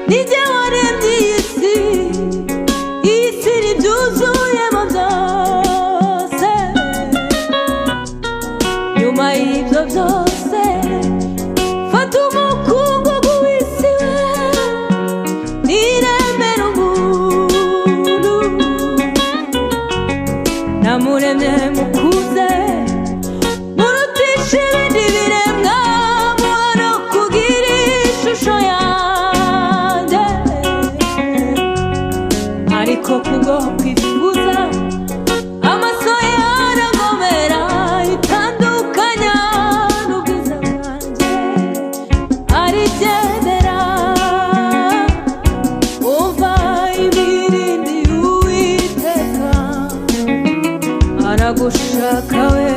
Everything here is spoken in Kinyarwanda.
nijye waremye iyi si n'ibyuzuyemo byose. Nyuma y'ibyo byose fata umukungugu w'isi we niremere umuntu. Namuremye mukuze murutisha ibindi biremwa, muhora kugira ishusho yanjye. Ariko kubwo kwifuza amaso yaragomera, itandukanya n'ubwiza bwanjye arigendera. Umva ibirindi Uwiteka aragushaka we.